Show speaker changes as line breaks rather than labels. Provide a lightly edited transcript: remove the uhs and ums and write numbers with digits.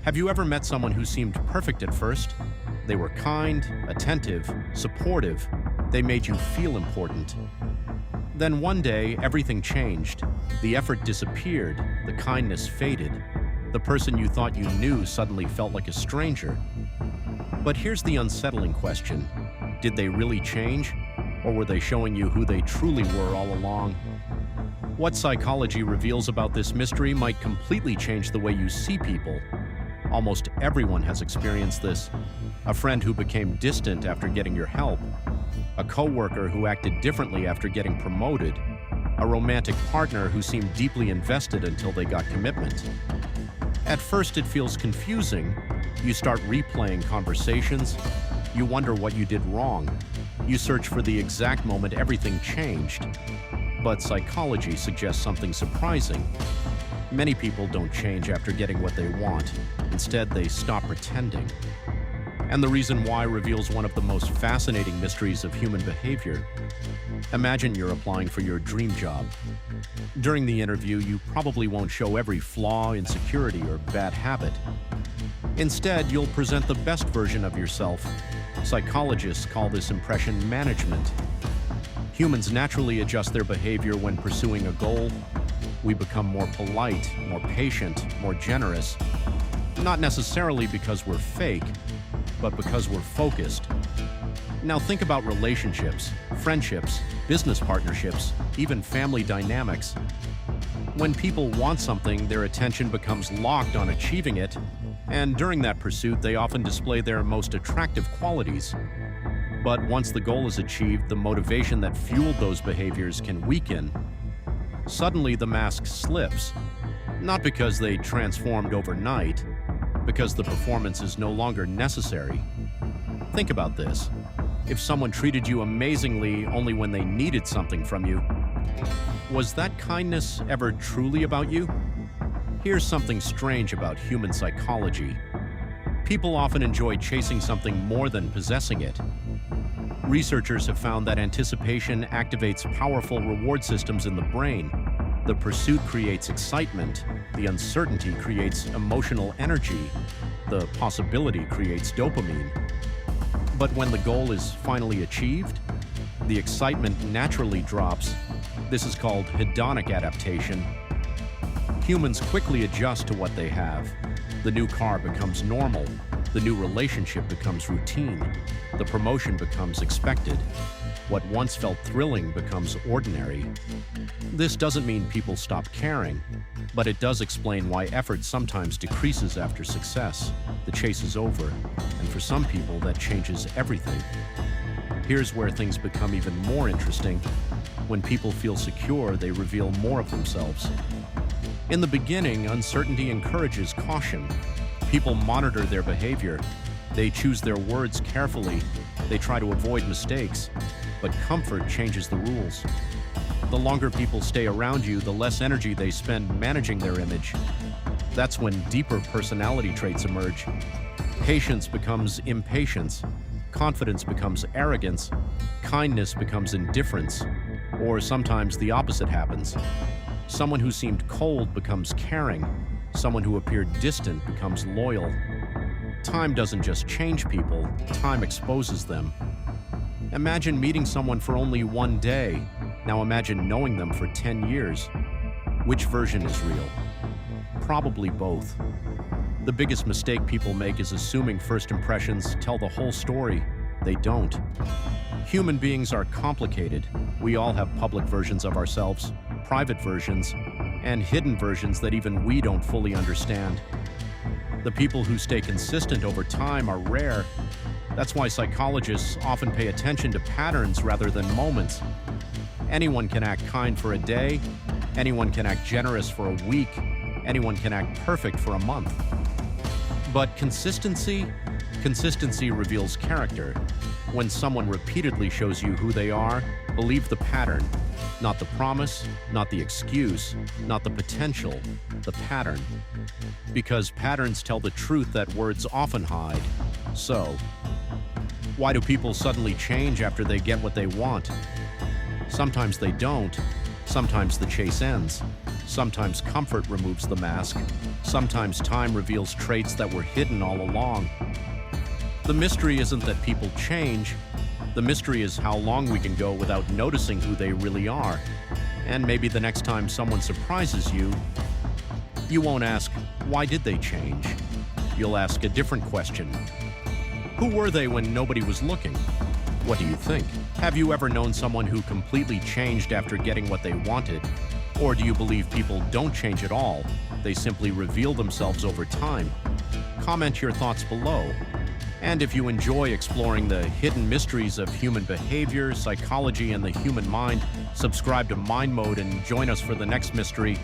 Have you ever met someone who seemed perfect at first? They were kind, attentive, supportive. They made you feel important. Then one day, everything changed. The effort disappeared, the kindness faded. The person you thought you knew suddenly felt like a stranger. But here's the unsettling question. Did they really change? Or were they showing you who they truly were all along? What psychology reveals about this mystery might completely change the way you see people. Almost everyone has experienced this. A friend who became distant after getting your help. A coworker who acted differently after getting promoted. A romantic partner who seemed deeply invested until they got commitment. At first it feels confusing. You start replaying conversations. You wonder what you did wrong. You search for the exact moment everything changed. But psychology suggests something surprising. Many people don't change after getting what they want. Instead, they stop pretending. And the reason why reveals one of the most fascinating mysteries of human behavior. Imagine you're applying for your dream job. During the interview, you probably won't show every flaw, insecurity, or bad habit. Instead, you'll present the best version of yourself. Psychologists call this impression management. Humans naturally adjust their behavior when pursuing a goal. We become more polite, more patient, more generous. Not necessarily because we're fake, but because we're focused. Now think about relationships, friendships, business partnerships, even family dynamics. When people want something, their attention becomes locked on achieving it, and during that pursuit, they often display their most attractive qualities. But once the goal is achieved, the motivation that fueled those behaviors can weaken. Suddenly, the mask slips, not because they transformed overnight, because the performance is no longer necessary. Think about this. If someone treated you amazingly only when they needed something from you, was that kindness ever truly about you? Here's something strange about human psychology. People often enjoy chasing something more than possessing it. Researchers have found that anticipation activates powerful reward systems in the brain. The pursuit creates excitement. The uncertainty creates emotional energy. The possibility creates dopamine. But when the goal is finally achieved, the excitement naturally drops. This is called hedonic adaptation. Humans quickly adjust to what they have. The new car becomes normal. The new relationship becomes routine. The promotion becomes expected. What once felt thrilling becomes ordinary. This doesn't mean people stop caring, but it does explain why effort sometimes decreases after success. The chase is over, and for some people that changes everything. Here's where things become even more interesting. When people feel secure, they reveal more of themselves. In the beginning, uncertainty encourages caution. People monitor their behavior. They choose their words carefully. They try to avoid mistakes. But comfort changes the rules. The longer people stay around you, the less energy they spend managing their image. That's when deeper personality traits emerge. Patience becomes impatience. Confidence becomes arrogance. Kindness becomes indifference. Or sometimes the opposite happens. Someone who seemed cold becomes caring. Someone who appeared distant becomes loyal. Time doesn't just change people, time exposes them. Imagine meeting someone for only one day. Now imagine knowing them for 10 years. Which version is real? Probably both. The biggest mistake people make is assuming first impressions tell the whole story. They don't. Human beings are complicated. We all have public versions of ourselves, private versions, and hidden versions that even we don't fully understand. The people who stay consistent over time are rare. That's why psychologists often pay attention to patterns rather than moments. Anyone can act kind for a day. Anyone can act generous for a week. Anyone can act perfect for a month. But consistency reveals character. When someone repeatedly shows you who they are, believe the pattern. Not the promise, not the excuse, not the potential, the pattern. Because patterns tell the truth that words often hide. So, why do people suddenly change after they get what they want? Sometimes they don't. Sometimes the chase ends. Sometimes comfort removes the mask. Sometimes time reveals traits that were hidden all along. The mystery isn't that people change. The mystery is how long we can go without noticing who they really are. And maybe the next time someone surprises you, you won't ask, why did they change? You'll ask a different question. Who were they when nobody was looking? What do you think? Have you ever known someone who completely changed after getting what they wanted? Or do you believe people don't change at all? They simply reveal themselves over time? Comment your thoughts below. And if you enjoy exploring the hidden mysteries of human behavior, psychology, and the human mind, subscribe to Mind Mode and join us for the next mystery.